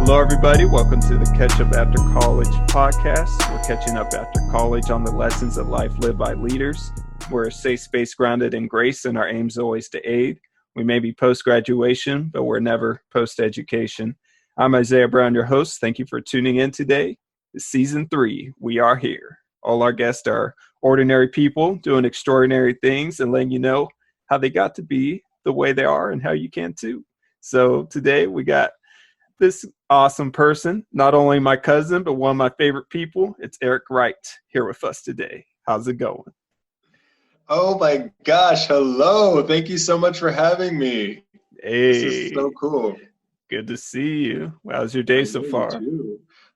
Hello, everybody. Welcome to the Catch Up After College podcast. We're catching up after college on the lessons of life lived by leaders. We're a safe space grounded in grace, and our aim is always to aid. We may be post-graduation, but we're never post-education. I'm Isaiah Brown, your host. Thank you for tuning in today. It's season 3. We are here. All our guests are ordinary people doing extraordinary things and letting you know how they got to be the way they are and how you can too. So today we got this awesome person, not only my cousin, but one of my favorite people. It's Wright here with us today. How's it going? Oh my gosh. Hello. Thank you so much for having me. Hey. This is so cool. Good to see you. How's your day so far?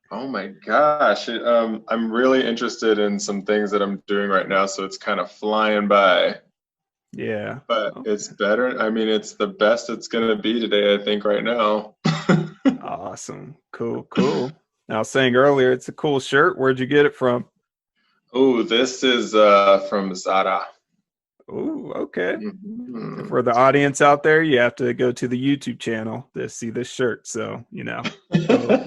Oh my gosh. I'm really interested in some things that I'm doing right now, so it's kind of flying by. Yeah. But It's better. I mean, it's the best it's going to be today, I think, right now. Awesome. Cool. Now, I was saying earlier, it's a cool shirt. Where'd you get it from? Oh, this is from Zara. Oh, okay. Mm-hmm. For the audience out there, you have to go to the YouTube channel to see this shirt. So,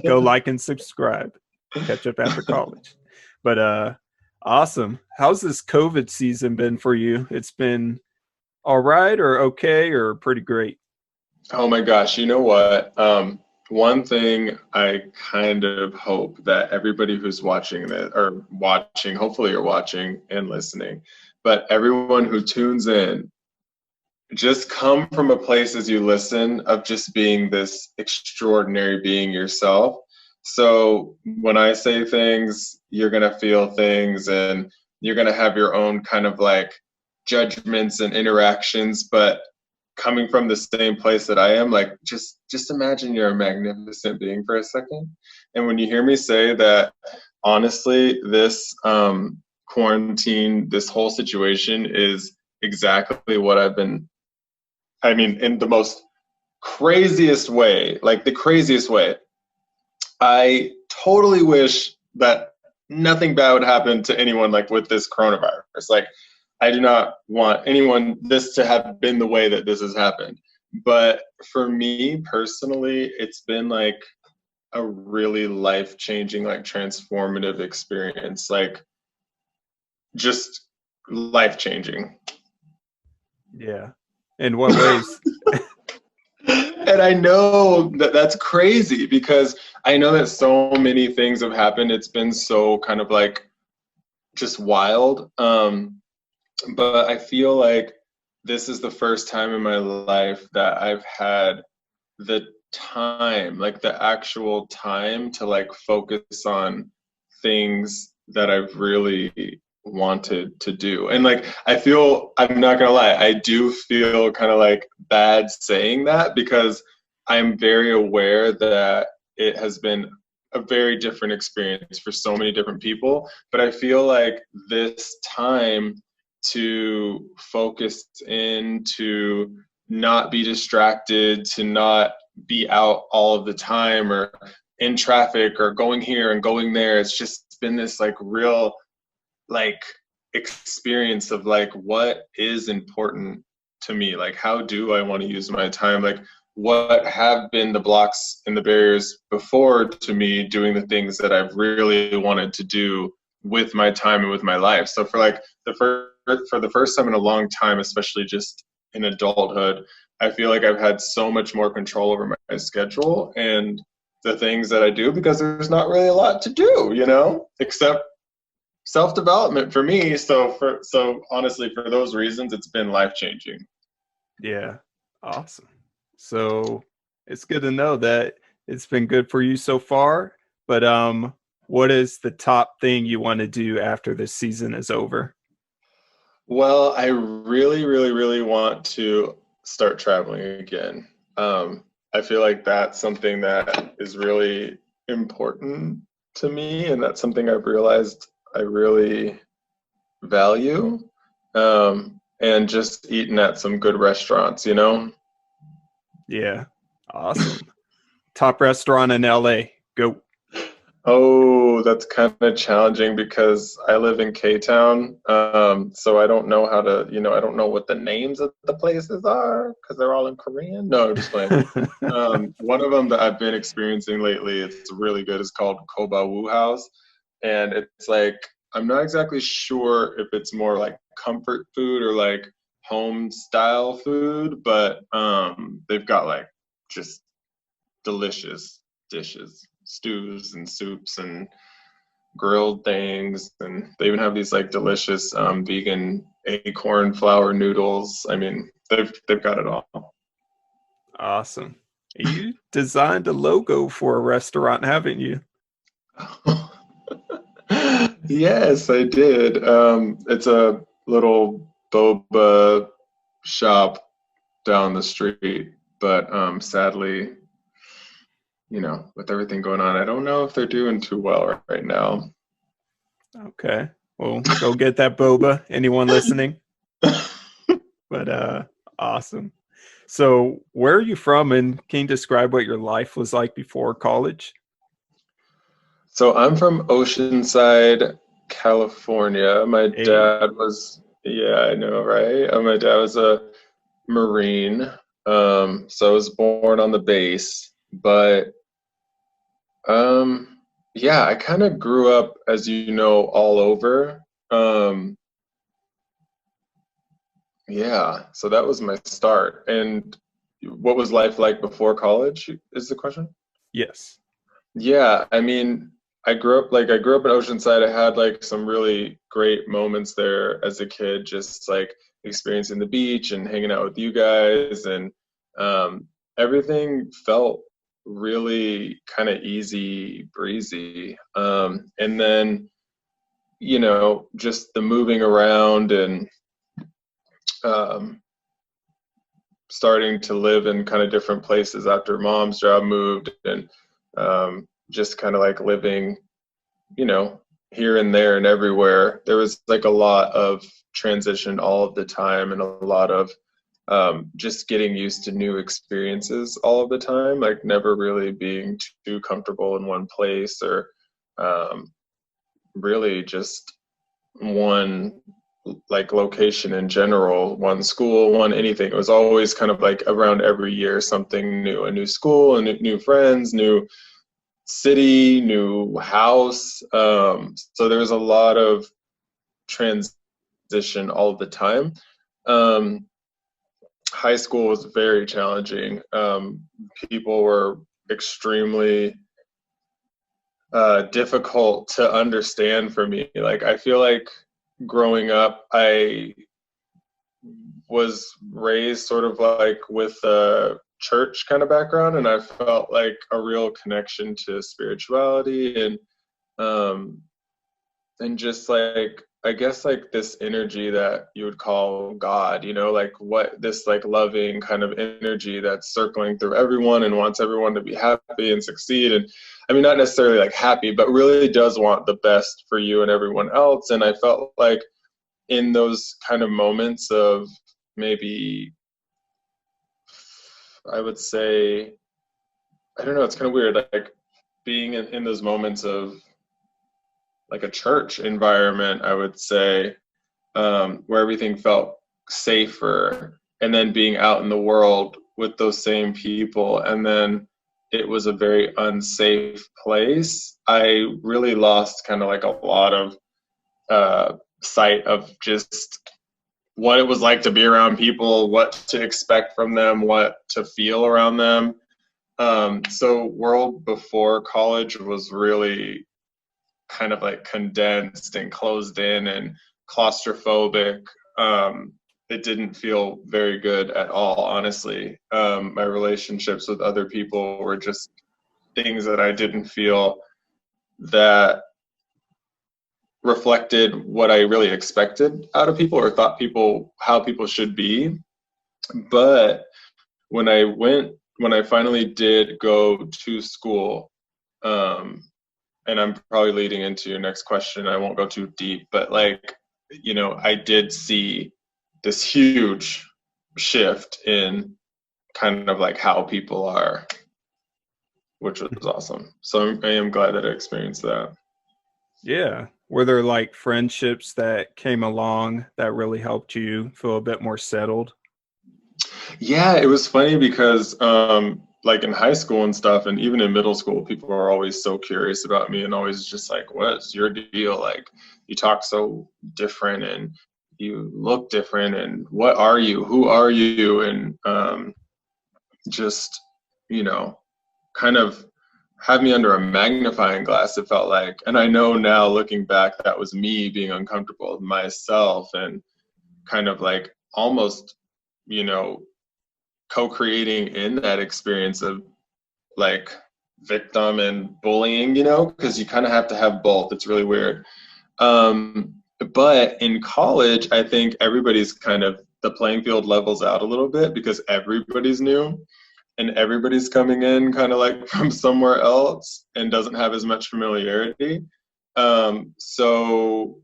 go like and subscribe. Catch Up After College. But awesome. How's this COVID season been for you? It's been all right or okay or pretty great? Oh my gosh, you know what? One thing I kind of hope that everybody who's watching this or watching, hopefully you're watching and listening, but everyone who tunes in, just come from a place as you listen of just being this extraordinary being yourself. So when I say things, you're going to feel things and you're going to have your own kind of like judgments and interactions, but coming from the same place that I am, like just imagine you're a magnificent being for a second. And when you hear me say that, honestly, this quarantine, this whole situation is exactly what in the most craziest way, like the craziest way. I totally wish that nothing bad would happen to anyone like with this coronavirus. Like, I do not want this to have been the way that this has happened. But for me personally, it's been like a really life-changing, like transformative experience, like just life-changing. Yeah. In what ways? And I know that that's crazy because I know that so many things have happened. It's been so kind of like just wild. But I feel like this is the first time in my life that I've had the time, like the actual time to like focus on things that I've really wanted to do. And like, I'm not gonna lie, I do feel kind of like bad saying that because I'm very aware that it has been a very different experience for so many different people. But I feel like this time to focus in, to not be distracted, to not be out all of the time or in traffic or going here and going there. It's just been this like real like experience of like what is important to me, like how do I want to use my time, like what have been the blocks and the barriers before to me doing the things that I've really wanted to do with my time and with my life. So for like for the first time in a long time, especially just in adulthood, I feel like I've had so much more control over my schedule and the things that I do because there's not really a lot to do, except self-development for me. So honestly, for those reasons, it's been life-changing. Yeah. Awesome. So it's good to know that it's been good for you so far, but what is the top thing you want to do after this season is over? Well, I really, really, really want to start traveling again. I feel like that's something that is really important to me, and that's something I've realized I really value. And just eating at some good restaurants, Yeah. Awesome. Top restaurant in LA. Go. Oh, that's kind of challenging because I live in K-Town. So I don't know how to, I don't know what the names of the places are because they're all in Korean. No, I'm just playing. One of them that I've been experiencing lately, it's really good, is called Koba Woo House. And it's like, I'm not exactly sure if it's more like comfort food or like home style food, but they've got like just delicious dishes, stews and soups and grilled things, and they even have these like delicious vegan acorn flour noodles. I mean, they've got it all. Awesome. You designed a logo for a restaurant, haven't you? Yes, I did. It's a little boba shop down the street, but sadly, with everything going on, I don't know if they're doing too well right now. Okay. Well, go get that boba. Anyone listening? But awesome. So, where are you from, and can you describe what your life was like before college? So I'm from Oceanside, California. My Hey, dad was, yeah, I know, right? My dad was a Marine. So I was born on the base, but um, yeah, I kind of grew up, as you know, all over. Um, yeah, so that was my start. And what was life like before college, is the question? yes. Yeah, I mean, I grew up in Oceanside. I had like some really great moments there as a kid, just like experiencing the beach and hanging out with you guys, and everything felt really kind of easy breezy. And then, just the moving around and um, starting to live in kind of different places after mom's job moved, and just kind of like living, you know, here and there and everywhere. There was like a lot of transition all of the time, and a lot of just getting used to new experiences all of the time, like never really being too comfortable in one place, or um, really just one like location in general, one school, one anything. It was always kind of like around every year something new, a new school, and new friends, new city, new house. So there was a lot of transition all the time. Um, High school was very challenging. People were extremely difficult to understand for me. Like, I feel like growing up, I was raised sort of like with a church kind of background, and I felt like a real connection to spirituality, um, and just like, I guess like this energy that you would call God, like what this like loving kind of energy that's circling through everyone and wants everyone to be happy and succeed. And I mean, not necessarily like happy, but really does want the best for you and everyone else. And I felt like in those kind of moments of maybe, I would say, I don't know, it's kind of weird, like being in those moments of like a church environment, I would say, where everything felt safer, and then being out in the world with those same people, and then it was a very unsafe place. I really lost kind of like a lot of sight of just what it was like to be around people, what to expect from them, what to feel around them. So world before college was really kind of like condensed and closed in and claustrophobic. It didn't feel very good at all, honestly. My relationships with other people were just things that I didn't feel that reflected what I really expected out of people, or thought people, how people should be. But when I finally did go to school, um, and I'm probably leading into your next question. I won't go too deep, but like, I did see this huge shift in kind of like how people are. which was awesome. So I am glad that I experienced that. Yeah. Were there like friendships that came along that really helped you feel a bit more settled? Yeah, it was funny because like in high school and stuff, and even in middle school, people are always so curious about me and always just like, what's your deal? Like, you talk so different and you look different, and what are you? Who are you? And just, you know, kind of had me under a magnifying glass, it felt like. And I know now looking back, that was me being uncomfortable with myself and kind of like almost, you know, co-creating in that experience of like victim and bullying, you know, because you kind of have to have both. It's really weird. But in college, I think everybody's kind of, the playing field levels out a little bit because everybody's new and everybody's coming in kind of like from somewhere else and doesn't have as much familiarity. So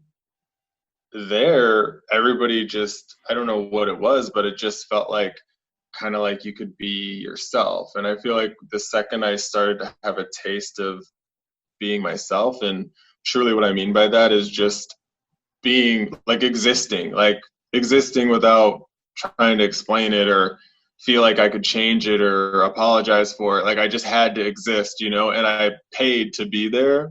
there, everybody just, I don't know what it was, but it just felt like kind of like you could be yourself. And I feel like the second I started to have a taste of being myself, and truly what I mean by that is just being like existing without trying to explain it or feel like I could change it or apologize for it. Like I just had to exist, you know, and I paid to be there.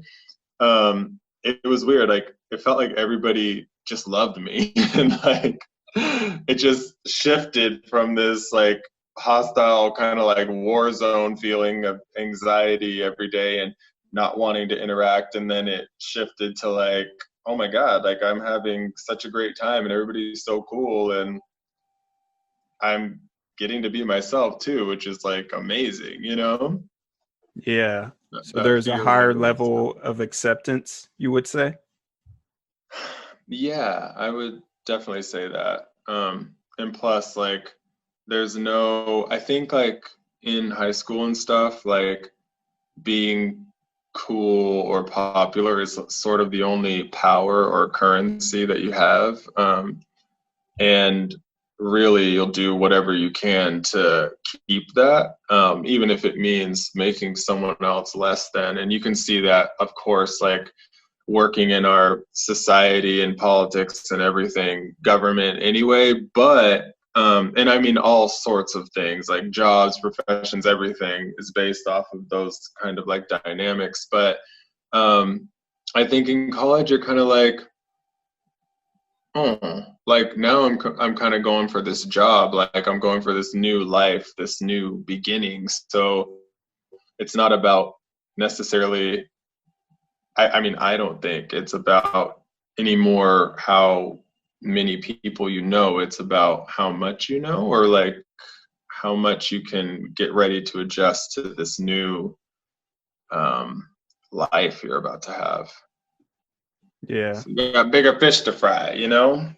It was weird. Like it felt like everybody just loved me and like it just shifted from this like hostile kind of like war zone feeling of anxiety every day and not wanting to interact, and then it shifted to like, oh my god, like I'm having such a great time and everybody's so cool and I'm getting to be myself too, which is like amazing, you know. Yeah. So That there's a feeling higher was, level of acceptance, you would say? yeah, I would definitely say that. And plus, like, there's no, I think, like, in high school and stuff, like, being cool or popular is sort of the only power or currency that you have. And really, you'll do whatever you can to keep that, even if it means making someone else less than. And you can see that, of course, like, working in our society and politics and everything, government anyway, but and I mean all sorts of things like jobs, professions, everything is based off of those kind of like dynamics. But I think in college you're kind of like, oh, like now I'm kind of going for this job, like I'm going for this new life, this new beginning. So it's not about necessarily, I mean, I don't think it's about anymore how many people you know. It's about how much you know, or like how much you can get ready to adjust to this new um, life you're about to have. Yeah. So you got bigger fish to fry, you know?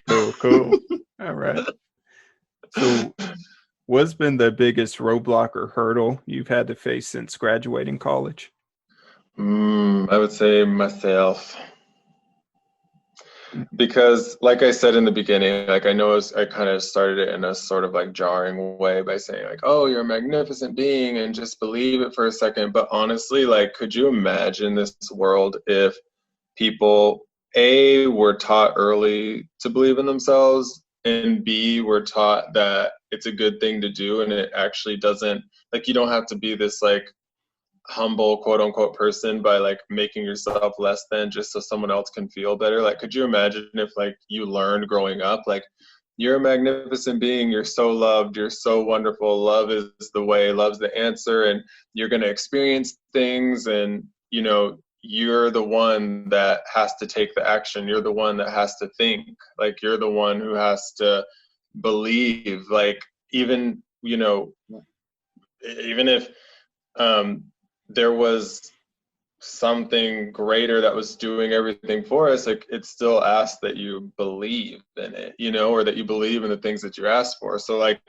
Cool, cool. All right. So what's been the biggest roadblock or hurdle you've had to face since graduating college? I would say myself. Because like I said in the beginning, like I know I kind of started it in a sort of like jarring way by saying like, oh, you're a magnificent being and just believe it for a second. But honestly, like, could you imagine this world if people, A, were taught early to believe in themselves, and B, were taught that it's a good thing to do and it actually doesn't, like, you don't have to be this like humble quote unquote person by like making yourself less than just so someone else can feel better. Like could you imagine if like you learned growing up like you're a magnificent being, you're so loved, you're so wonderful, love is the way, love's the answer, and you're going to experience things, and you know you're the one that has to take the action, you're the one that has to think, like you're the one who has to believe, like even you know even if um there was something greater that was doing everything for us, like it still asks that you believe in it, you know, or that you believe in the things that you ask for. So like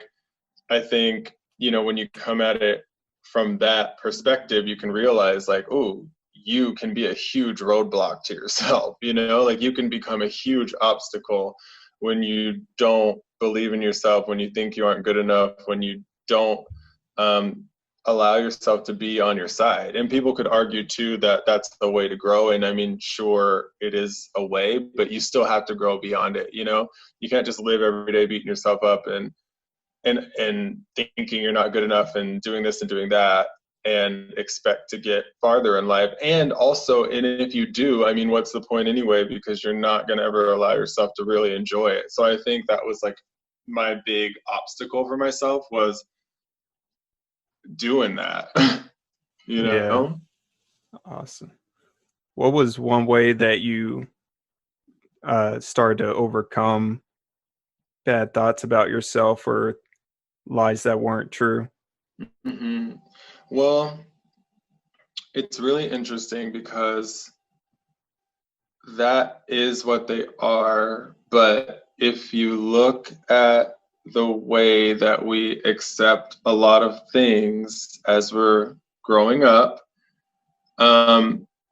I think, you know, when you come at it from that perspective, you can realize like, oh, you can be a huge roadblock to yourself, you know, like you can become a huge obstacle when you don't believe in yourself, when you think you aren't good enough, when you don't um, allow yourself to be on your side. And people could argue too that that's the way to grow. And I mean, sure, it is a way, but you still have to grow beyond it. You know, you can't just live every day beating yourself up and thinking you're not good enough and doing this and doing that and expect to get farther in life. And also, and if you do, I mean, what's the point anyway? Because you're not going to ever allow yourself to really enjoy it. So I think that was like my big obstacle for myself, was doing that. You Yeah. know? Awesome. What was one way that you started to overcome bad thoughts about yourself or lies that weren't true? Mm-hmm. Well, it's really interesting because that is what they are. But if you look at the way that we accept a lot of things as we're growing up,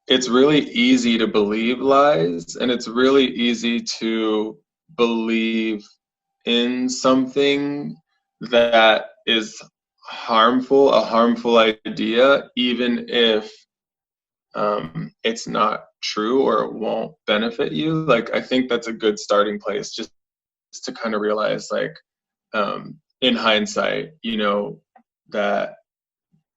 it's really easy to believe lies, and it's really easy to believe in something that is harmful, a harmful idea, even if it's not true or it won't benefit you. Like, I think that's a good starting place, just to kind of realize, like, in hindsight, you know, that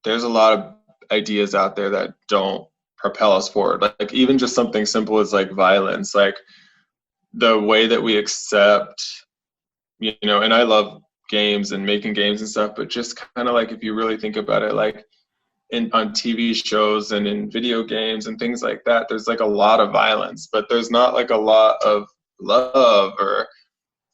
there's a lot of ideas out there that don't propel us forward. Like even just something simple as like violence, like the way that we accept, you know, and I love games and making games and stuff, but just kind of like if you really think about it, like on TV shows and in video games and things like that, there's like a lot of violence, but there's not like a lot of love or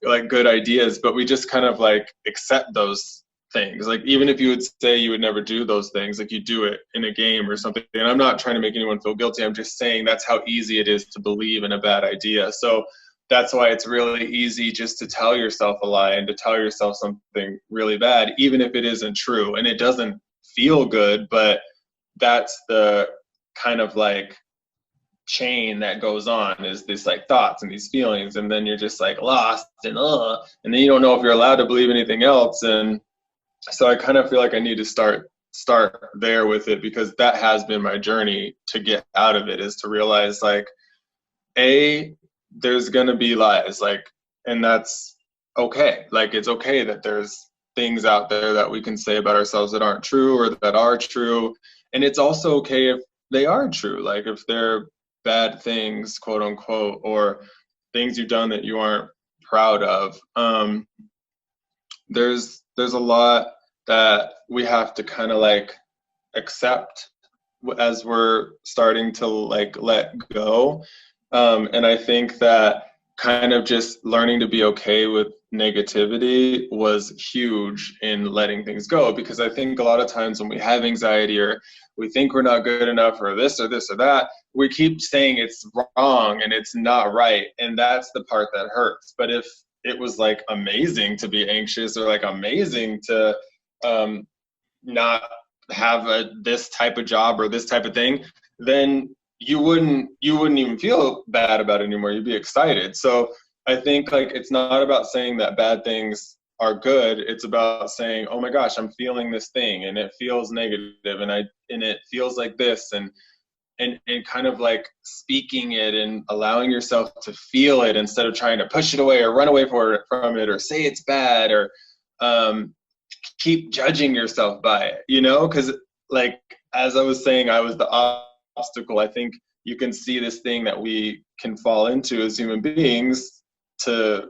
like good ideas, but we just kind of like accept those things. Like even if you would say you would never do those things, like you do it in a game or something. And I'm not trying to make anyone feel guilty. I'm just saying that's how easy it is to believe in a bad idea. So that's why it's really easy just to tell yourself a lie and to tell yourself something really bad, even if it isn't true. And it doesn't feel good, but that's the kind of like chain that goes on, is this like thoughts and these feelings, and then you're just like lost and then you don't know if you're allowed to believe anything else. And so I kind of feel like I need to start there with it, because that has been my journey to get out of it, is to realize like there's gonna be lies, like, and that's okay. Like it's okay that there's things out there that we can say about ourselves that aren't true or that are true, and it's also okay if they are true, like if they're bad things, quote unquote, or things you've done that you aren't proud of. There's a lot that we have to kind of like accept as we're starting to like let go. And I think that kind of just learning to be okay with negativity was huge in letting things go, because I think a lot of times when we have anxiety or we think we're not good enough or this or this or that, we keep saying it's wrong and it's not right. And that's the part that hurts. But if it was like amazing to be anxious, or like amazing to not have this type of job or this type of thing, then you wouldn't even feel bad about it anymore. You'd be excited. So I think like it's not about saying that bad things are good. It's about saying, oh my gosh, I'm feeling this thing and it feels negative, and it feels like this, and kind of like speaking it and allowing yourself to feel it instead of trying to push it away or run away from it or say it's bad or keep judging yourself by it, you know? Because like as I was saying, I was the obstacle. I think you can see this thing that we can fall into as human beings, to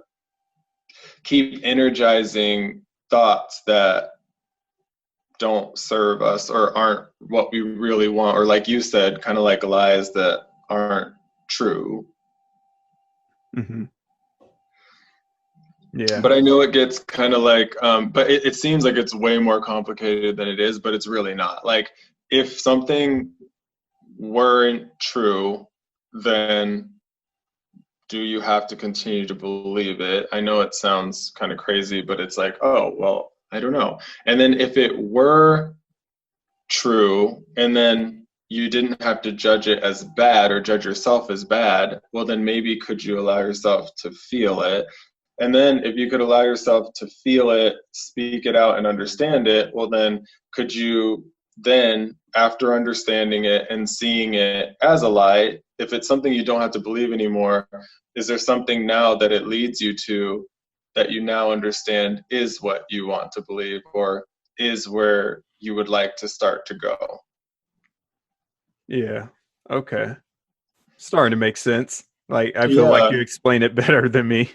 keep energizing thoughts that don't serve us or aren't what we really want, or like you said, kind of like lies that aren't true. Mm-hmm. Yeah. But I know it gets kind of like, but it seems like it's way more complicated than it is, but it's really not. Like if something weren't true, then do you have to continue to believe it? I know it sounds kind of crazy, but it's like, oh, well, I don't know. And then if it were true, and then you didn't have to judge it as bad or judge yourself as bad, well, then maybe could you allow yourself to feel it? And then if you could allow yourself to feel it, speak it out, and understand it, well, then could you then after understanding it and seeing it as a lie, if it's something you don't have to believe anymore, is there something now that it leads you to that you now understand is what you want to believe, or is where you would like to start to go? Yeah. Okay. Starting to make sense. Like, I feel like Yeah. you explain it better than me.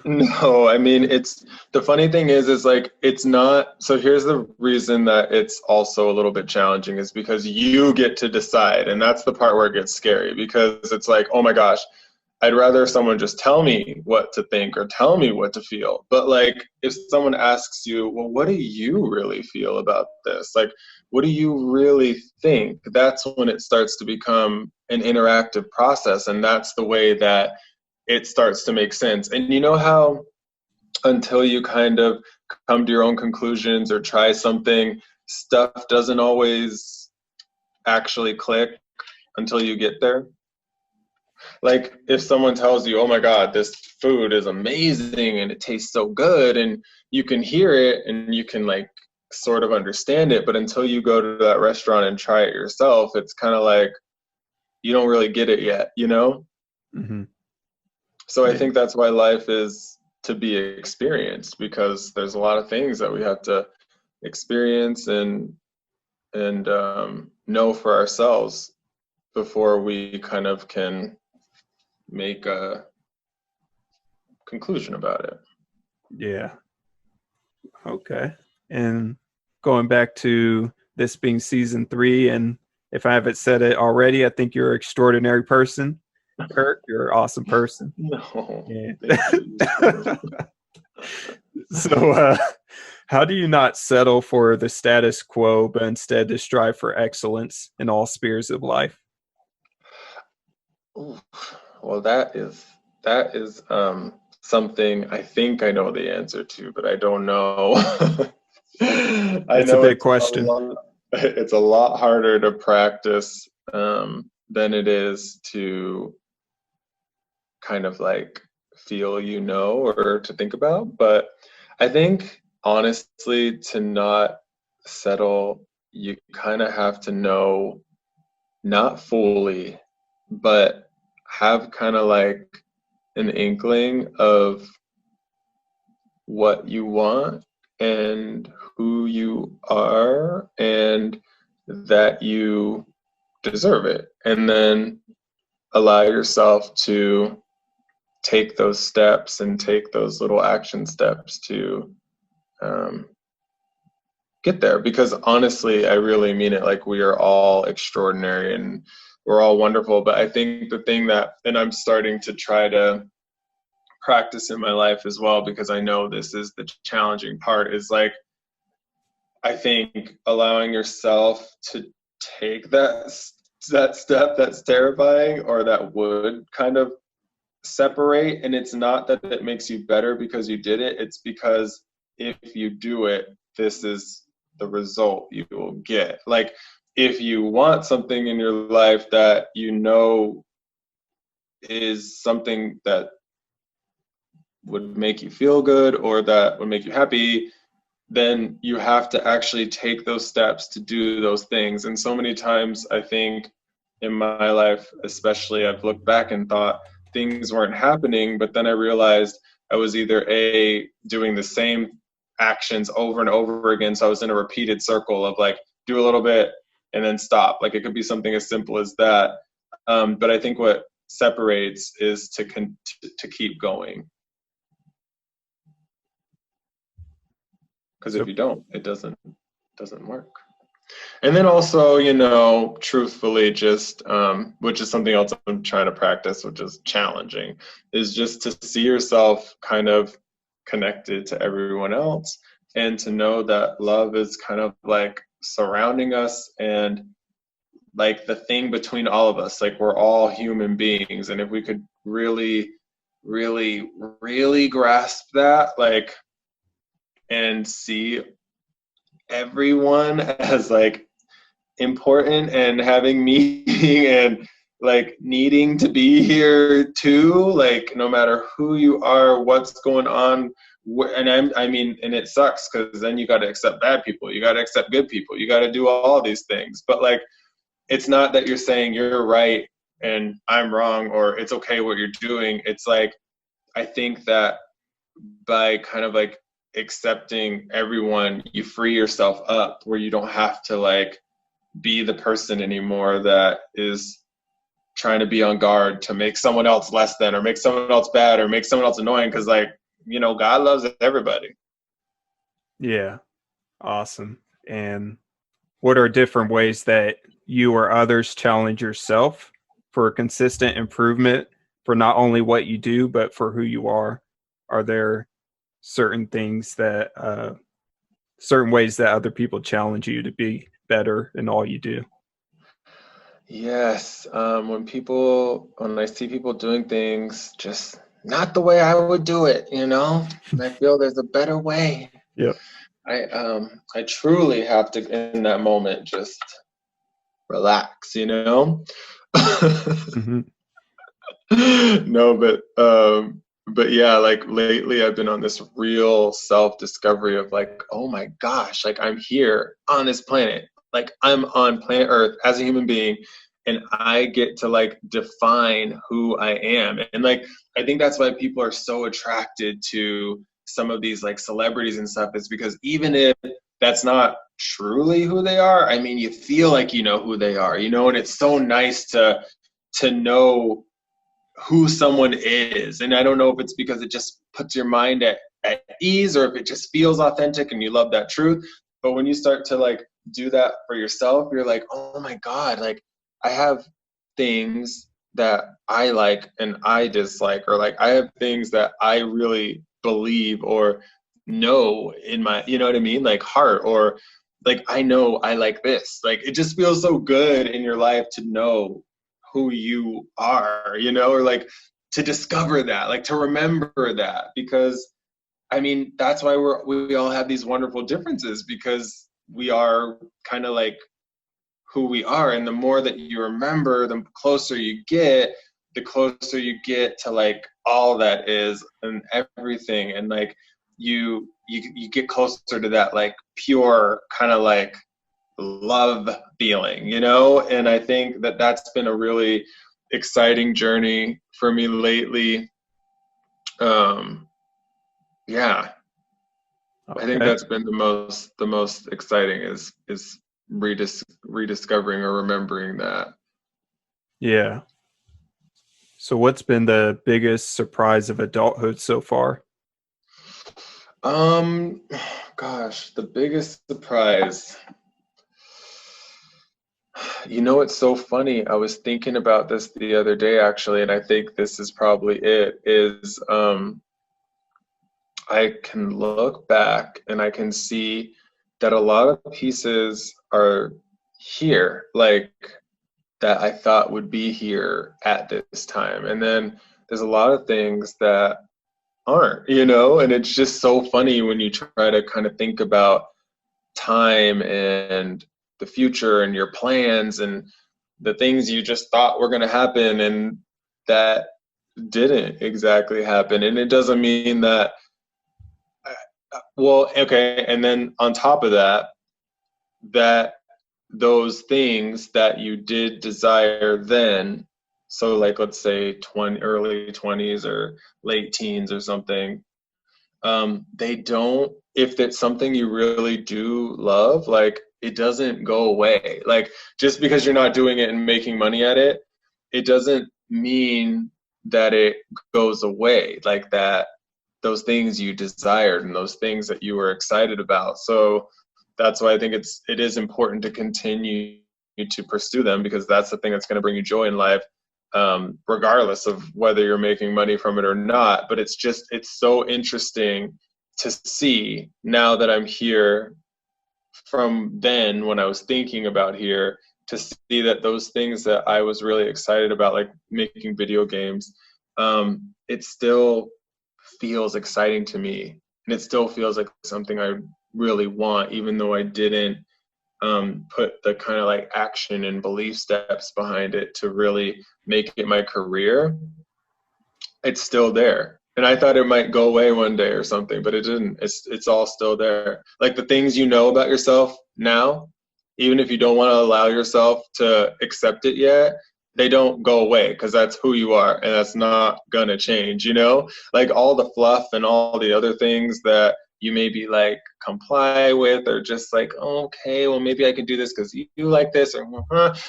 No, I mean, it's the funny thing is like it's not. So here's the reason that it's also a little bit challenging is because you get to decide, and that's the part where it gets scary because it's like, oh my gosh, I'd rather someone just tell me what to think or tell me what to feel. But like if someone asks you, well, what do you really feel about this? Like, what do you really think? That's when it starts to become an interactive process. And that's the way that it starts to make sense. And you know how until you kind of come to your own conclusions or try something, stuff doesn't always actually click until you get there? Like if someone tells you, oh my God, this food is amazing and it tastes so good, and you can hear it and you can like sort of understand it, but until you go to that restaurant and try it yourself, it's kind of like you don't really get it yet, you know? Hmm. So I Yeah. think that's why life is to be experienced, because there's a lot of things that we have to experience and know for ourselves before we kind of can make a conclusion about it. Yeah. Okay. And going back to this being season 3, and if I haven't said it already, I think you're an extraordinary person. Kirk, you're an awesome person. No, Yeah. thank you. So, how do you not settle for the status quo, but instead to strive for excellence in all spheres of life? Ooh, well, that is something I think I know the answer to, but I don't know. I It's a know big question. it's a lot harder to practice than it is to kind of like feel, or to think about. But I think honestly, to not settle, you kind of have to know, not fully, but have kind of like an inkling of what you want and who you are and that you deserve it. And then allow yourself to take those steps and take those little action steps to um, get there. Because honestly, I really mean it. Like, we are all extraordinary and we're all wonderful. But I think the thing that, and I'm starting to try to practice in my life as well, because I know this is the challenging part, is like, I think allowing yourself to take that step that's terrifying or that would kind of separate. And it's not that it makes you better because you did it, it's because if you do it, this is the result you will get. Like, if you want something in your life that you know is something that would make you feel good or that would make you happy, then you have to actually take those steps to do those things. And so many times, I think in my life, especially, I've looked back and thought things weren't happening, but then I realized I was either doing the same actions over and over again. So I was in a repeated circle of like, do a little bit and then stop. Like, it could be something as simple as that. But I think what separates is to keep going. Because if So, you don't, it doesn't work. And then also, truthfully, just which is something else I'm trying to practice, which is challenging, is just to see yourself kind of connected to everyone else, and to know that love is kind of like surrounding us, and like the thing between all of us. Like, we're all human beings, and if we could really, really, really grasp that, like, and see everyone as like important and having meaning and like needing to be here too, like no matter who you are, what's going on I mean, and it sucks because then you got to accept bad people, you got to accept good people, you got to do all these things. But like, it's not that you're saying you're right and I'm wrong, or it's okay what you're doing. It's like, I think that by kind of like accepting everyone, you free yourself up where you don't have to like be the person anymore that is trying to be on guard to make someone else less than, or make someone else bad, or make someone else annoying. Cause like, God loves everybody. Yeah. Awesome. And what are different ways that you or others challenge yourself for consistent improvement for not only what you do, but for who you are? Are there certain things that, certain ways that other people challenge you to be better in all you do? Yes. When I see people doing things just not the way I would do it, and I feel there's a better way. Yep. I truly have to, in that moment, just relax, Mm-hmm. No, but yeah, like lately I've been on this real self-discovery of like, oh my gosh, like I'm here on this planet. Like I'm on planet Earth as a human being, and I get to like define who I am. And like I think that's why people are so attracted to some of these like celebrities and stuff, is because even if that's not truly who they are, I mean, you feel like you know who they are, and it's so nice to know who someone is. And I don't know if it's because it just puts your mind at ease, or if it just feels authentic and you love that truth. But when you start to like do that for yourself, you're like, oh my God, like I have things that I like and I dislike, or like I have things that I really believe or know in my, you know what I mean? Like heart, or like I know I like this. Like it just feels so good in your life to know who you are, or like to discover that, like to remember that, because I mean, that's why we all have these wonderful differences, because we are kind of like who we are. And the more that you remember, the closer you get, to like all that is and everything. And like you get closer to that like pure kind of like love feeling, and I think that that's been a really exciting journey for me lately. um yeah, I think Okay. that's been the most exciting, is rediscovering or remembering that. Yeah. So, what's been the biggest surprise of adulthood so far? um Gosh, the biggest surprise. It's so funny. I was thinking about this the other day, actually, and I think this is probably it, is I can look back and I can see that a lot of pieces are here, like that I thought would be here at this time. And then there's a lot of things that aren't, and it's just so funny when you try to kind of think about time and the future and your plans and the things you just thought were going to happen and that didn't exactly happen. And it doesn't mean that, well, okay, and then on top of that, that those things that you did desire then, so like let's say early 20s or late teens or something, they don't, if it's something you really do love, like it doesn't go away. Like just because you're not doing it and making money at it, it doesn't mean that it goes away, like that those things you desired and those things that you were excited about. So that's why I think it is important to continue to pursue them, because that's the thing that's going to bring you joy in life, regardless of whether you're making money from it or not. But it's so interesting to see now that I'm here, from then when I was thinking about here, to see that those things that I was really excited about, like making video games, it still feels exciting to me, and it still feels like something I really want, even though I didn't put the kind of like action and belief steps behind it to really make it my career. It's still there. And I thought it might go away one day or something, but it didn't. It's all still there. Like the things you know about yourself now, even if you don't want to allow yourself to accept it yet, they don't go away because that's who you are and that's not gonna change, you know? Like all the fluff and all the other things that you maybe like comply with or just like, oh, okay, well maybe I can do this because you like this or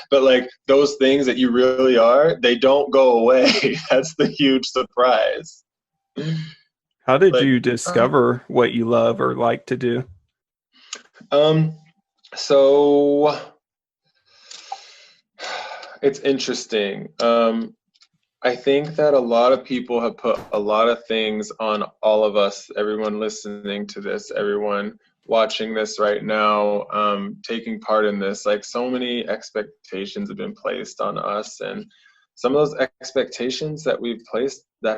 but like those things that you really are, they don't go away. That's the huge surprise. How did Like, you discover what you love or like to do? um, so it's interesting. I think that a lot of people have put a lot of things on all of us, everyone listening to this, everyone watching this right now, taking part in this. Like so many expectations have been placed on us, and some of those expectations that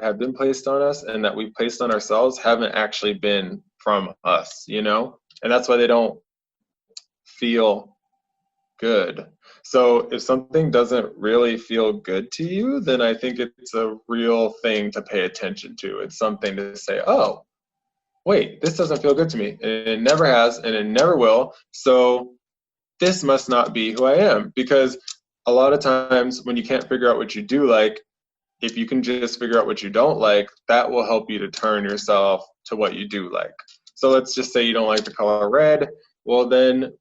have been placed on us and that we've placed on ourselves haven't actually been from us, you know? And that's why they don't feel good. So if something doesn't really feel good to you, then I think it's a real thing to pay attention to. It's something to say, oh, wait, this doesn't feel good to me. And it never has, and it never will. So this must not be who I am. Because a lot of times when you can't figure out what you do like, if you can just figure out what you don't like, that will help you to turn yourself to what you do like. So let's just say you don't like the color red. Well, then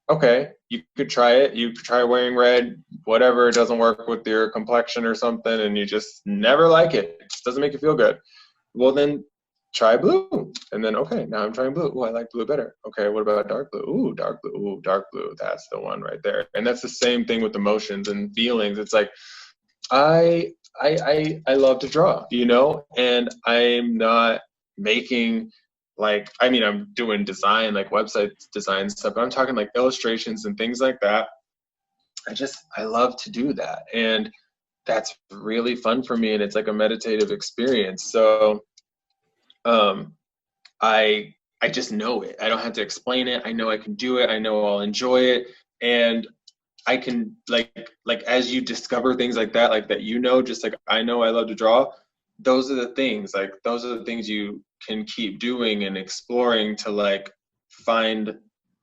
okay, you could try it. You could try wearing red, whatever, it doesn't work with your complexion or something, and you just never like it. It just doesn't make you feel good. Well, then try blue. And then, okay, now I'm trying blue. Oh, I like blue better. Okay, what about dark blue? Ooh, dark blue. Ooh, dark blue. That's the one right there. And that's the same thing with emotions and feelings. It's like, I love to draw, you know, and I'm not making like I mean I'm doing design like website design stuff, but I'm talking like illustrations and things like that. I love to do that, and that's really fun for me, and it's like a meditative experience. So um, I just know it. I don't have to explain it. I know I can do it. I know I'll enjoy it, and I can like as you discover things like that, like that, you know, just like I know I love to draw. Those are the things, like those are the things you can keep doing and exploring to like find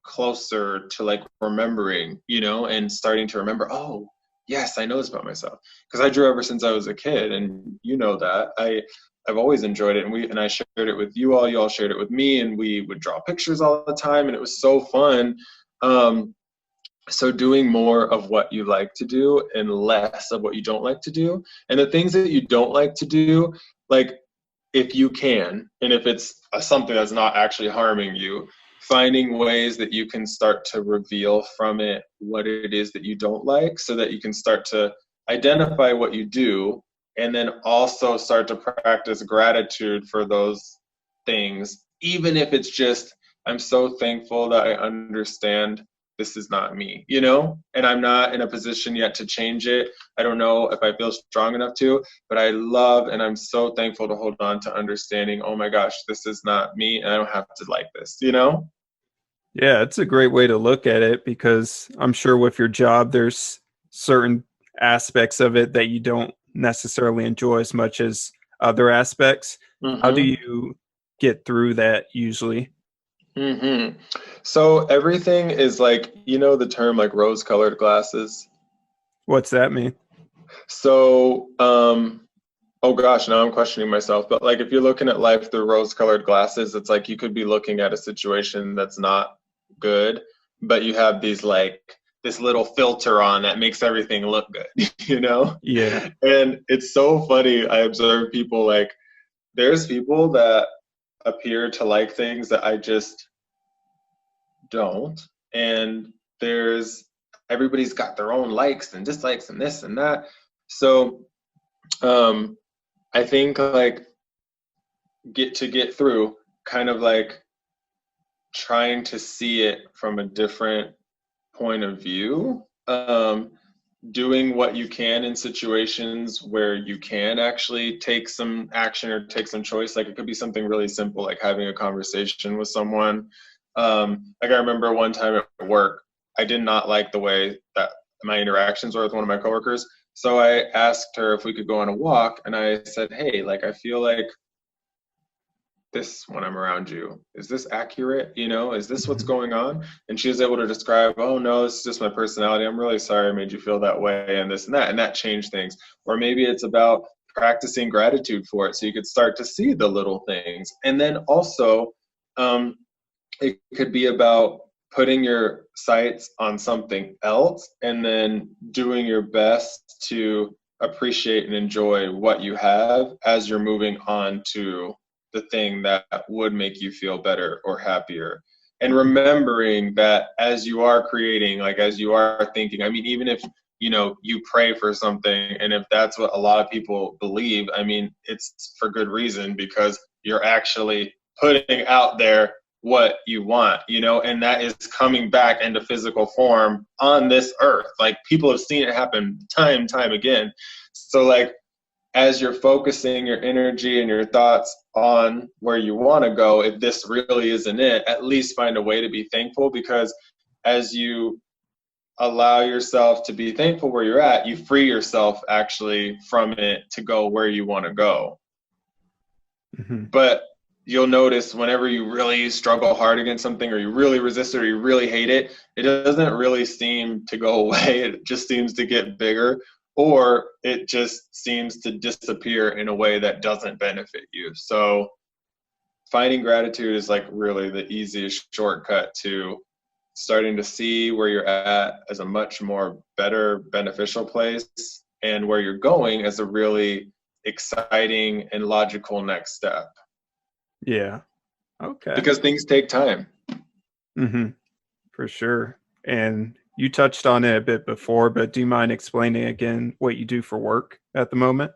closer to like remembering, you know, and starting to remember, oh, yes, I know this about myself. Because I drew ever since I was a kid, and you know that. I've always enjoyed it, and I shared it with you all shared it with me, and we would draw pictures all the time, and it was so fun. Um, so doing more of what you like to do and less of what you don't like to do. And the things that you don't like to do, like if you can, and if it's something that's not actually harming you, finding ways that you can start to reveal from it what it is that you don't like so that you can start to identify what you do and then also start to practice gratitude for those things, even if it's just, I'm so thankful that I understand this is not me, you know, and I'm not in a position yet to change it. I don't know if I feel strong enough to, but I love and I'm so thankful to hold on to understanding, oh my gosh, this is not me and I don't have to like this, you know? Yeah, it's a great way to look at it because I'm sure with your job, there's certain aspects of it that you don't necessarily enjoy as much as other aspects. How do Mm-hmm. you get through that usually? Mm-hmm. So everything is like, you know, the term like rose colored glasses. What's that mean? So, oh gosh, now I'm questioning myself. But like if you're looking at life through rose colored glasses, it's like you could be looking at a situation that's not good, but you have these like this little filter on that makes everything look good, you know? Yeah. And it's so funny. I observe people like there's people that appear to like things that I just don't. And there's everybody's got their own likes and dislikes and this and that. So um I think like get through kind of like trying to see it from a different point of view, doing what you can in situations where you can actually take some action or take some choice. Like it could be something really simple like having a conversation with someone. Like I remember one time at work, I did not like the way that my interactions were with one of my coworkers, so I asked her if we could go on a walk, and I said, hey, like I feel like this when I'm around you? Is this accurate? Is this what's Mm-hmm. going on? And she was able to describe, oh no, this is just my personality. I'm really sorry I made you feel that way and this and that. And that changed things. Or maybe it's about practicing gratitude for it so you could start to see the little things. And then also, um, it could be about putting your sights on something else and then doing your best to appreciate and enjoy what you have as you're moving on to the thing that would make you feel better or happier. And remembering that as you are creating, like as you are thinking, I mean, even if you pray for something, and if that's what a lot of people believe, I mean, it's for good reason, because you're actually putting out there what you want, and that is coming back into physical form on this earth. Like, people have seen it happen time and time again. So like, as you're focusing your energy and your thoughts on where you want to go, if this really isn't it, at least find a way to be thankful, because as you allow yourself to be thankful where you're at, you free yourself actually from it to go where you want to go. Mm-hmm. But you'll notice whenever you really struggle hard against something, or you really resist it, or you really hate it, it doesn't really seem to go away. It just seems to get bigger, or it just seems to disappear in a way that doesn't benefit you. So finding gratitude is like really the easiest shortcut to starting to see where you're at as a much more better, beneficial place, and where you're going as a really exciting and logical next step. Yeah. Okay. Because things take time. Mm-hmm. For sure. And you touched on it a bit before, but do you mind explaining again what you do for work at the moment?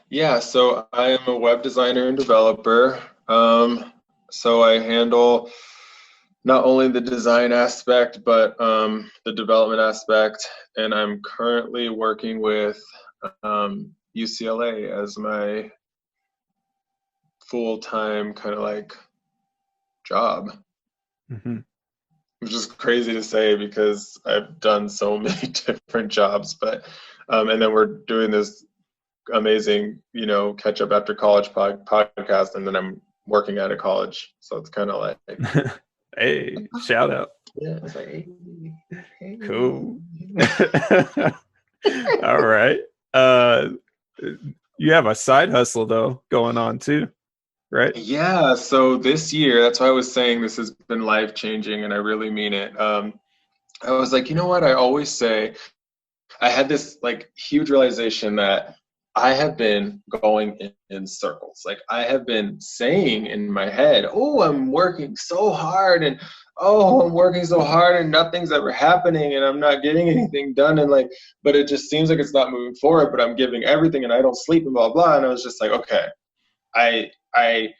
Yeah, so I am a web designer and developer. So I handle not only the design aspect, but the development aspect. And I'm currently working with UCLA as my full-time kind of like job, Mm-hmm. which is crazy to say because I've done so many different jobs. But and then we're doing this amazing, catch up after college podcast, and then I'm working out of college, so it's kind of like, Hey, shout out. yeah, it's like, hey. Cool. All right. Uh, you have a side hustle though going on too, right? Yeah, so this year, that's why I was saying this has been life changing, and I really mean it. I was like, you know what? I always say, I had this like huge realization that I have been going in circles. Like, I have been saying in my head, oh, I'm working so hard, and oh, I'm working so hard, and nothing's ever happening, and I'm not getting anything done. And like, but it just seems like it's not moving forward, but I'm giving everything and I don't sleep and blah, blah. And I was just like, okay, I, I,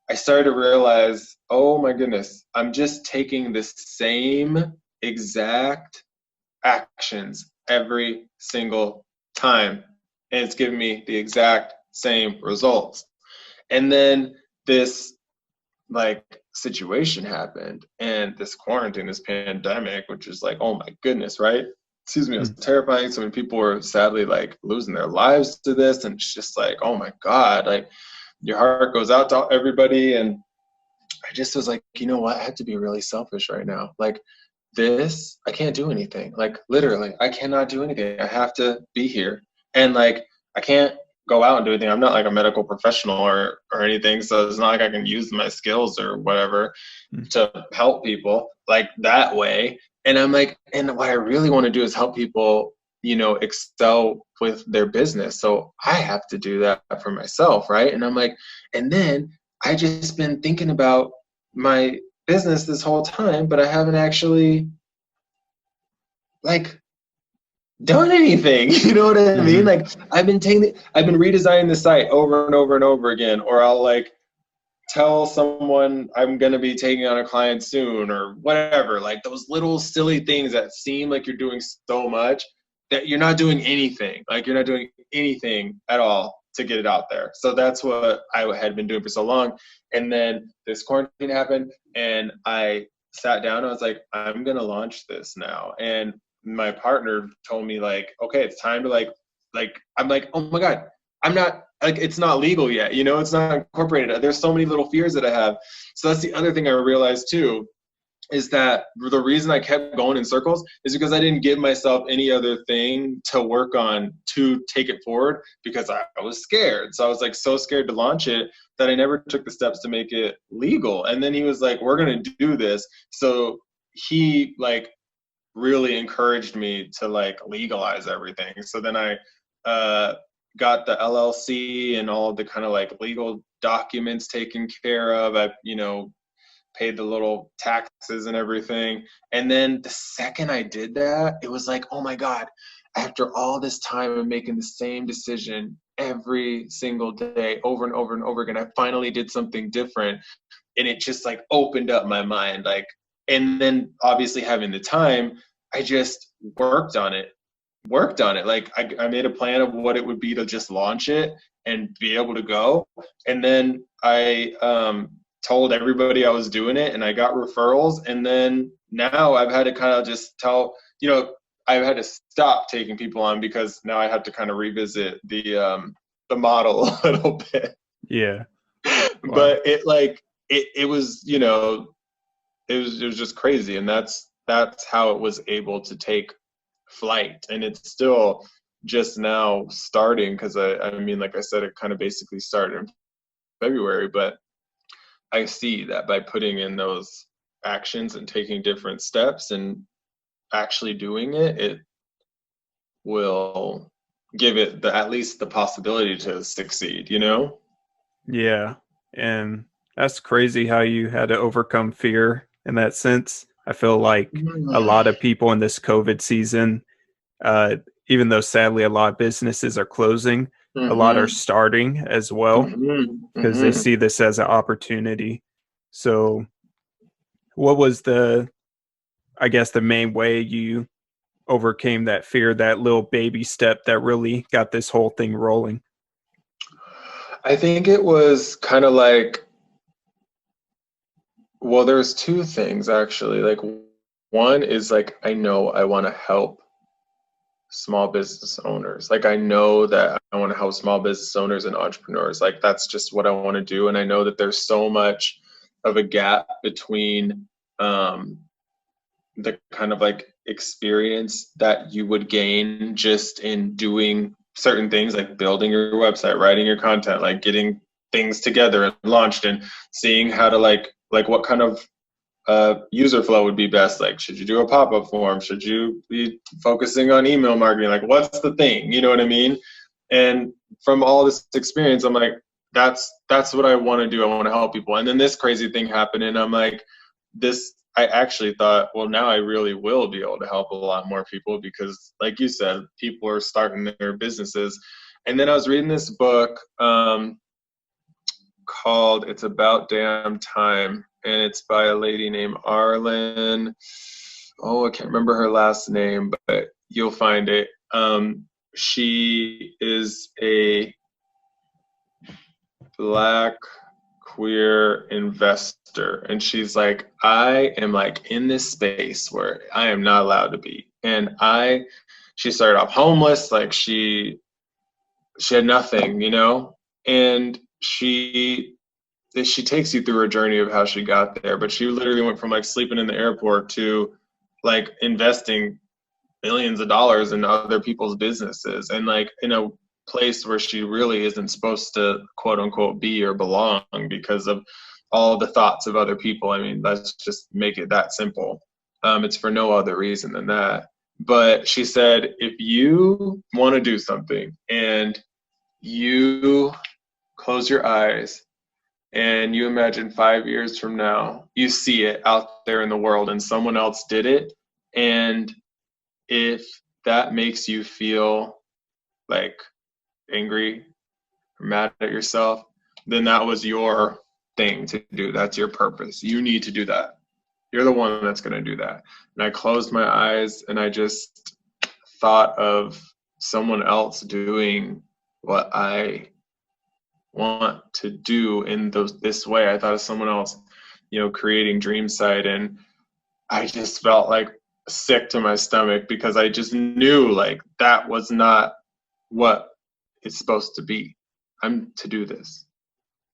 I started to realize, oh my goodness, I'm just taking the same exact actions every single time, and it's giving me the exact same results. And then this like situation happened, and this quarantine, this pandemic, which is like, oh my goodness, right? Excuse me, it was terrifying. So many people were sadly like losing their lives to this, and it's just like, oh my God, like your heart goes out to everybody. And I just was like, you know what? I have to be really selfish right now. Like, this, I can't do anything. Like, literally, I cannot do anything. I have to be here. And like, I can't go out and do anything. I'm not like a medical professional or anything. So it's not like I can use my skills or whatever to help people like that way. And I'm like, and what I really want to do is help people, excel with their business. So I have to do that for myself. Right. And I'm like, and then I just been thinking about my business this whole time, but I haven't actually like done anything. You know what I mean? Mm-hmm. Like, I've been redesigning the site over and over and over again, or I'll like tell someone I'm going to be taking on a client soon or whatever. Like, those little silly things that seem like you're doing so much that you're not doing anything. Like, you're not doing anything at all to get it out there. So that's what I had been doing for so long. And then this quarantine happened, and I sat down. I was like, I'm going to launch this now. And my partner told me like, okay, it's time to like, I'm like, oh my God, I'm not like, it's not legal yet, you know, it's not incorporated. There's so many little fears that I have. So that's the other thing I realized too, is that the reason I kept going in circles is because I didn't give myself any other thing to work on to take it forward, because I was scared. So I was like so scared to launch it that I never took the steps to make it legal. And then he was like, we're going to do this. So he like really encouraged me to like legalize everything. So then I got the LLC and all of the kind of like legal documents taken care of. I, you know, paid the little taxes and everything. And then the second I did that, it was like, oh my God, after all this time of making the same decision every single day over and over and over again, I finally did something different. And it just like opened up my mind. Like, and then obviously having the time, I just worked on it. Like I made a plan of what it would be to just launch it and be able to go. And then I told everybody I was doing it, and I got referrals. And then now I've had to kind of just tell, you know, I've had to stop taking people on because now I have to kind of revisit the model a little bit. Yeah. Wow. But it like it was, you know, it was just crazy. And that's how it was able to take flight. And it's still just now starting, because I mean, like I said, it kind of basically started in February, but I see that by putting in those actions and taking different steps and actually doing it, it will give it at least the possibility to succeed, you know? Yeah. And that's crazy how you had to overcome fear in that sense. I feel like a lot of people in this COVID season, uh, even though sadly a lot of businesses are closing, a lot are starting as well because they see this as an opportunity. So, what was I guess, the main way you overcame that fear, that little baby step that really got this whole thing rolling? I think it was kind of like, well, there's two things actually. Like, one is like, I know I want to help small business owners. Like, I know that I want to help small business owners and entrepreneurs. Like, that's just what I want to do. And I know that there's so much of a gap between the kind of like experience that you would gain just in doing certain things, like building your website, writing your content, like getting things together and launched, and seeing how to like what kind of user flow would be best. Like, should you do a pop-up form? Should you be focusing on email marketing? Like, what's the thing? You know what I mean? And from all this experience, I'm like, that's what I want to do. I want to help people. And then this crazy thing happened, and I'm like, I actually thought, well, now I really will be able to help a lot more people, because like you said, people are starting their businesses. And then I was reading this book called It's About Damn Time, and it's by a lady named Arlen. Oh, I can't remember her last name, but you'll find it. She is a Black queer investor, and she's like, I am like in this space where I am not allowed to be. And she started off homeless, like she had nothing, you know. And she takes you through her journey of how she got there. But she literally went from like sleeping in the airport to like investing millions of dollars in other people's businesses, and like in a place where she really isn't supposed to quote unquote be or belong because of all the thoughts of other people. I mean, let's just make it that simple. It's for no other reason than that. But she said, if you want to do something and you close your eyes and you imagine 5 years from now, you see it out there in the world and someone else did it, and if that makes you feel like angry or mad at yourself, then that was your thing to do. That's your purpose. You need to do that. You're the one that's going to do that. And I closed my eyes and I just thought of someone else doing what I want to do in this way. I thought of someone else, you know, creating Dreamsite, and I just felt like sick to my stomach, because I just knew like that was not what it's supposed to be. I'm to do this,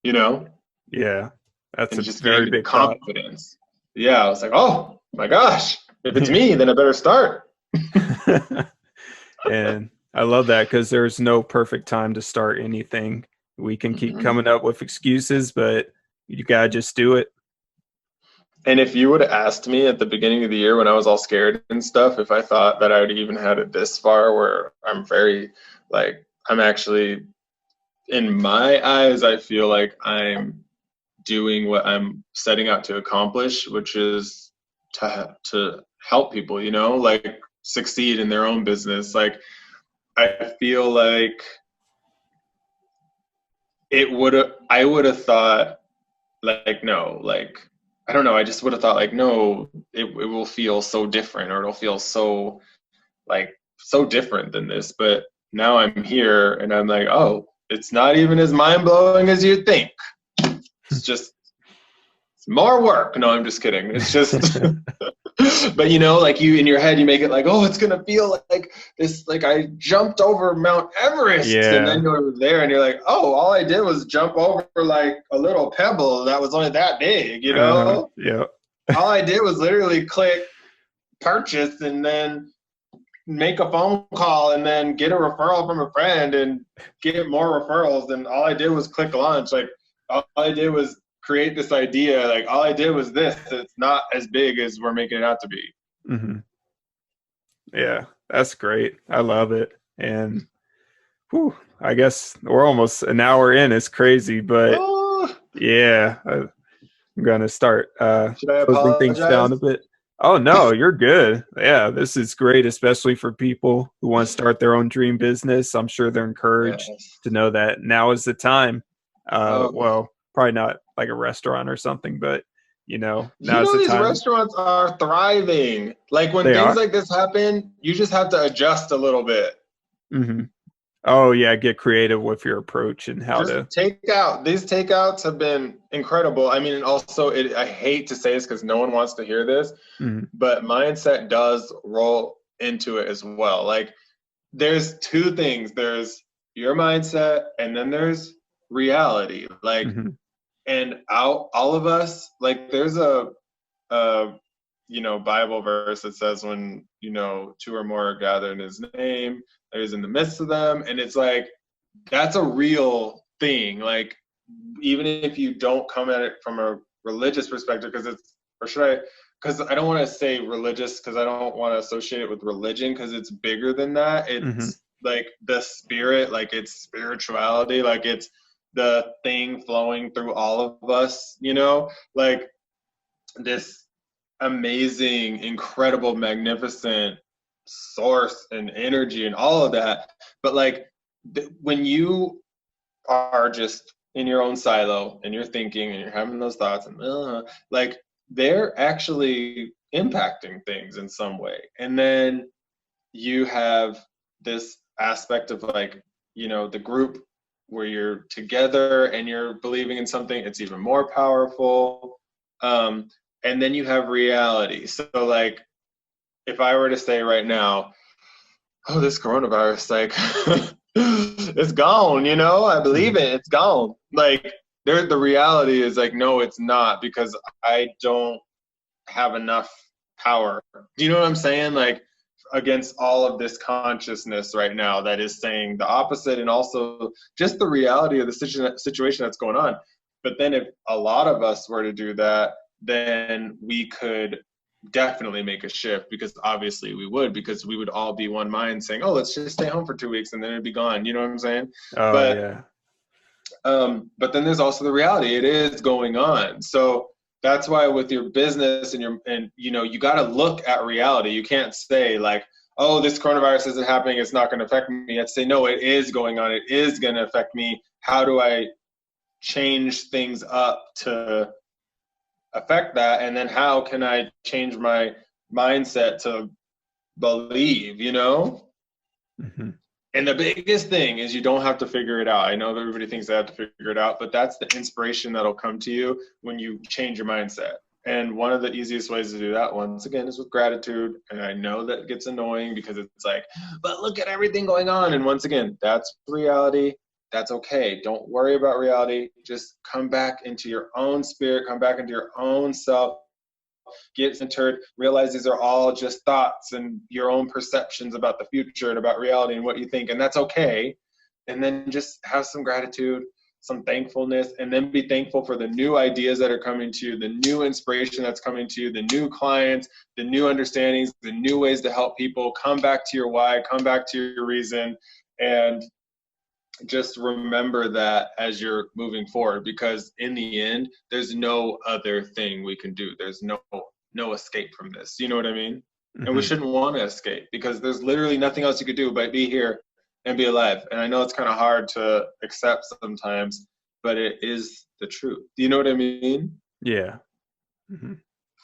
you know? Yeah. That's And a it just gave very me the big thought. confidence. Yeah, I was like, oh my gosh, if it's me, then I better start. And I love that because there's no perfect time to start anything. We can keep Mhm. coming up with excuses, but you gotta just do it. And if you would have asked me at the beginning of the year when I was all scared and stuff, if I thought that I would even had it this far where I'm very, like, I'm actually, in my eyes, I feel like I'm doing what I'm setting out to accomplish, which is to help people, you know, like succeed in their own business. Like, I feel like I would have thought, like, no, like, I don't know, I just would have thought, like, no, it will feel so different, or it'll feel so, like, so different than this. But now I'm here and I'm like, oh, it's not even as mind blowing as you think. It's just, it's more work. No, I'm just kidding. It's just, but you know, like, you in your head, you make it like, oh, it's gonna feel like this, like I jumped over Mount Everest, and then Yeah. you're there, and you're like, oh, all I did was jump over like a little pebble that was only that big, you know? Yeah. All I did was literally click purchase, and then make a phone call, and then get a referral from a friend, and get more referrals. And all I did was click launch. Like, all I did was create this idea. Like, all I did was this. It's not as big as we're making it out to be. Hmm. Yeah. That's great. I love it. And whew, I guess we're almost an hour in. It's crazy, but Oh, yeah, I'm gonna start should I closing things apologize? down a bit. Oh no, you're good. Yeah, this is great, especially for people who want to start their own dream business. I'm sure they're encouraged Yes. to know that now is the time. Oh, Well, probably not like a restaurant or something, but you now's know, the these time. restaurants are thriving. Like, when They things are. like this happen, you just have to adjust a little bit. Hmm. Oh yeah, get creative with your approach and how Just to. take out these takeouts have been incredible. I mean, and also, I hate to say this because no one wants to hear this, Mhm. but mindset does roll into it as well. Like, there's two things. There's your mindset, and then there's reality. Like, Mhm. and all of us, like, there's a Bible verse that says, when, two or more are gathered in his name, there's in the midst of them. And it's like, that's a real thing. Like, even if you don't come at it from a religious perspective, because I don't want to say religious, because I don't want to associate it with religion, because it's bigger than that. Mhm. It's like the spirit, like it's spirituality, like it's the thing flowing through all of us, like this amazing, incredible, magnificent source and energy and all of that. But like, when you are just in your own silo and you're thinking and you're having those thoughts, and like, they're actually impacting things in some way. And then you have this aspect of, like, the group where you're together and you're believing in something, it's even more powerful. And then you have reality. So, like, if I were to say right now, oh, this coronavirus, like, it's gone, I believe Mhm. it, it's gone. Like, the reality is, like, no, it's not, because I don't have enough power. Do you know what I'm saying? Like, against all of this consciousness right now that is saying the opposite, and also just the reality of the situation that's going on. But then, if a lot of us were to do that, then we could definitely make a shift, because obviously we would, because we would all be one mind saying, oh, let's just stay home for 2 weeks, and then it'd be gone. You know what I'm saying? Oh But yeah. but then there's also the reality. It is going on. So that's why, with your business and you got to look at reality. You can't say, like, oh, this coronavirus isn't happening, it's not going to affect me. You have to say, no, it is going on. It is going to affect me. How do I change things up to affect that? And then how can I change my mindset to believe, Mhm. And the biggest thing is, you don't have to figure it out. I know that everybody thinks they have to figure it out, but that's the inspiration that'll come to you when you change your mindset. And one of the easiest ways to do that, once again, is with gratitude. And I know that gets annoying because it's like, but look at everything going on. And once again, that's reality. That's okay. Don't worry about reality. Just come back into your own spirit, come back into your own self, get centered, realize these are all just thoughts and your own perceptions about the future and about reality and what you think. And that's okay. And then just have some gratitude, some thankfulness, and then be thankful for the new ideas that are coming to you, the new inspiration that's coming to you, the new clients, the new understandings, the new ways to help people. Come back to your why, come back to your reason, and just remember that as you're moving forward, because in the end, there's no other thing we can do. There's no escape from this. You know what I mean? And we shouldn't want to escape, because there's literally nothing else you could do but be here and be alive. And I know it's kind of hard to accept sometimes, but it is the truth. Do you know what I mean? Yeah.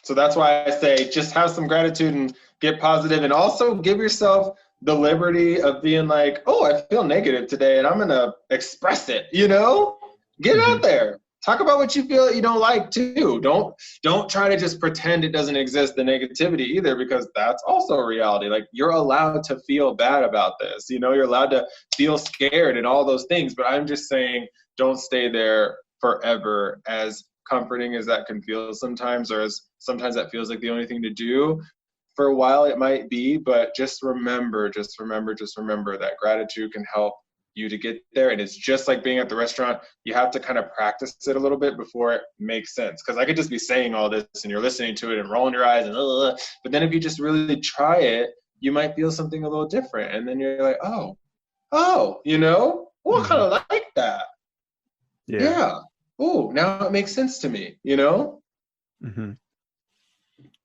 So that's why I say just have some gratitude and get positive, and also give yourself the liberty of being like, oh, I feel negative today and I'm going to express it, you know? Get out there. Talk about what you feel that you don't like too. Don't try to just pretend it doesn't exist, the negativity either, because that's also a reality. Like, you're allowed to feel bad about this. You know, you're allowed to feel scared and all those things. But I'm just saying, don't stay there forever, as comforting as that can feel sometimes, or as sometimes that feels like the only thing to do. For a while it might be, but just remember that gratitude can help you to get there. And it's just like being at the restaurant. You have to kind of practice it a little bit before it makes sense. Because I could just be saying all this and you're listening to it and rolling your eyes and but then if you just really try it, you might feel something a little different. And then you're like, oh, you know, I kind of like that. Yeah. Oh, now it makes sense to me, you know?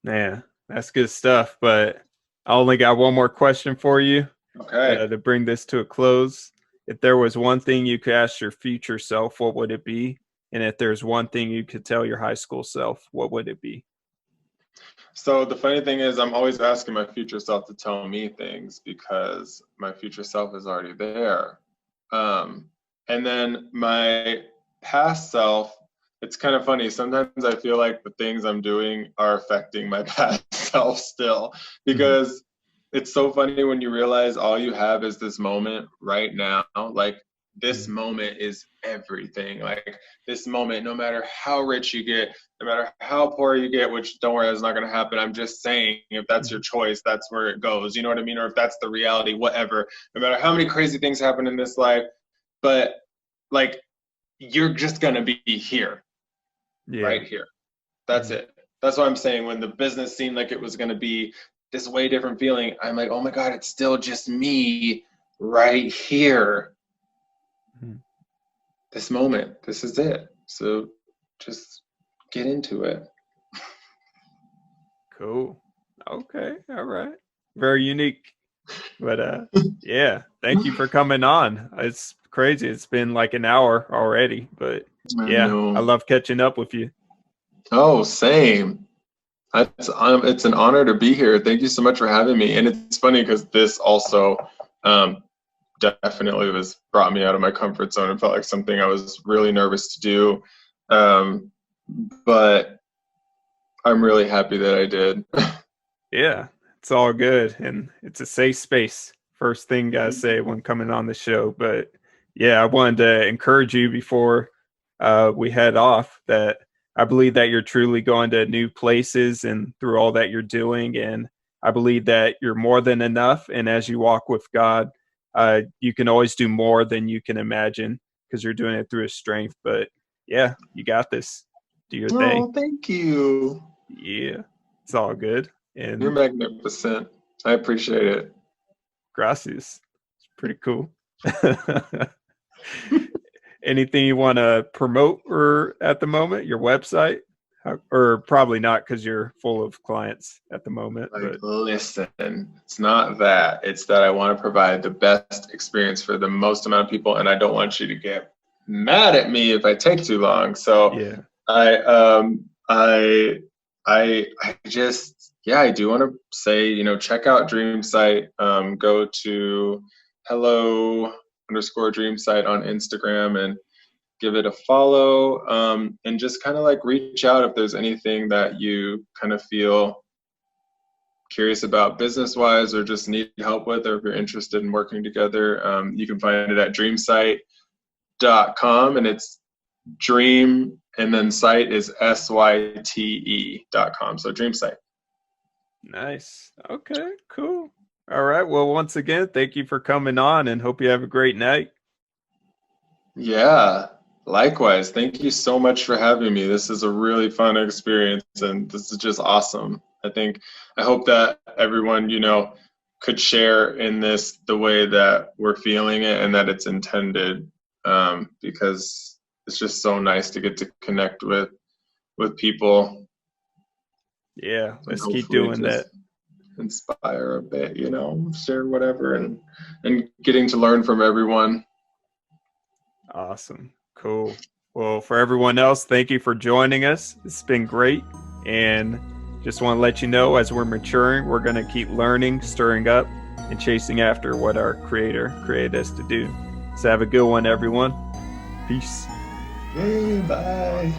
Yeah, that's good stuff. But I only got one more question for you. Okay. To bring this to a close. If there was one thing you could ask your future self, what would it be? And if there's one thing you could tell your high school self, what would it be? So the funny thing is, I'm always asking my future self to tell me things, because my future self is already there. And then my past self, it's kind of funny. Sometimes I feel like the things I'm doing are affecting my past self still, because it's so funny when you realize all you have is this moment right now. Like, this moment is everything. Like, this moment, no matter how rich you get, no matter how poor you get, which don't worry, that's not going to happen. I'm just saying, if that's your choice, that's where it goes. You know what I mean? Or if that's the reality, whatever. No matter how many crazy things happen in this life, but like, you're just going to be here, right here. That's it. That's what I'm saying. When the business seemed like it was going to be this way different feeling, I'm like, oh my God, it's still just me right here. This moment, this is it. So just get into it. Cool. Okay. All right. Very unique. But yeah, thank you for coming on. It's crazy. It's been like an hour already, but yeah, I love catching up with you. Oh, same. It's an honor to be here. Thank you so much for having me. And it's funny because this also definitely brought me out of my comfort zone and felt like something I was really nervous to do. But I'm really happy that I did. Yeah, it's all good. And it's a safe space. First thing I say when coming on the show. But yeah, I wanted to encourage you before we head off that I believe that you're truly going to new places and through all that you're doing. And I believe that you're more than enough. And as you walk with God, you can always do more than you can imagine because you're doing it through His strength. But yeah, you got this. Do your thing. Oh, thank you. Yeah, it's all good. And you're magnificent. I appreciate it. Gracias. It's pretty cool. Anything you want to promote or at the moment? Your website? Or probably not because you're full of clients at the moment. Like, but listen, it's not that. It's that I want to provide the best experience for the most amount of people, and I don't want you to get mad at me if I take too long. So yeah, I do want to say, check out Dreamsight. Go to hello_Dreamsight on Instagram, and give it a follow, and just kind of like reach out if there's anything that you kind of feel curious about business wise or just need help with, or if you're interested in working together. You can find it at dreamsite.com, and it's dream and then site is SYTE.com. So Dreamsite. Nice. Okay, cool. All right. Well, once again, thank you for coming on and hope you have a great night. Yeah, likewise. Thank you so much for having me. This is a really fun experience, and this is just awesome. I hope that everyone, could share in this the way that we're feeling it and that it's intended, because it's just so nice to get to connect with people. Yeah, let's keep doing that. Inspire a bit, share whatever, and getting to learn from everyone. Awesome. Cool. Well, for everyone else, thank you for joining us. It's been great. And just want to let you know, as we're maturing, we're going to keep learning, stirring up, and chasing after what our Creator created us to do. So have a good one, everyone. Peace. Hey, bye.